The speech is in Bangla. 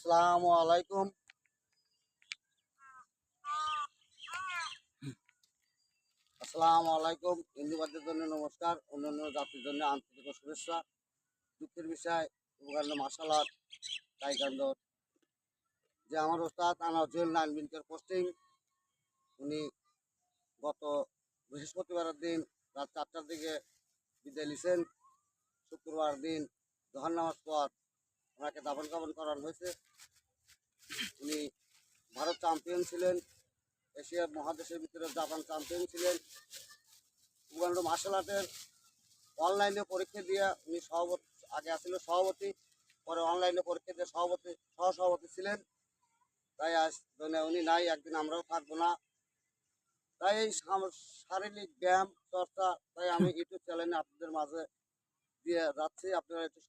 আসসালামু আলাইকুম। আসসালামু আলাইকুম। হিন্দুবাদের জন্য নমস্কার, অন্যান্য জাতির জন্য আন্তরিক শুভেচ্ছা। দুঃখের বিষয় উগান্ডা মার্শাল আর্ট তাইকান্ডোর যে আমার ওস্তাদ আনাজুল নাইনবিনকের পোস্টিং, উনি গত বৃহস্পতিবারের দিন রাত 4টার দিকে বিদায় নিয়েছেন। শুক্রবার দিন জহর নামাজ পর ওনাকে দাফন কাফন করানো হয়েছে। উনি ভারত চ্যাম্পিয়ন ছিলেন, এশিয়া মহাদেশের ভিতরে জাপান চ্যাম্পিয়ন ছিলেন। উগান্ডা মার্শাল আর্টের অনলাইনে পরীক্ষা দিয়ে উনি সভাপতি, আগে আসছিল সভাপতি, পরে অনলাইনে পরীক্ষা দিয়ে সহসভাপতি ছিলেন। তাই আজ উনি নাই, একদিন আমরাও থাকবো না। তাই এই শারীরিক ব্যায়াম চর্চা তাই আমি ইউটিউব চ্যানেলে আপনাদের মাঝে দিয়ে যাচ্ছি। আপনারা একটু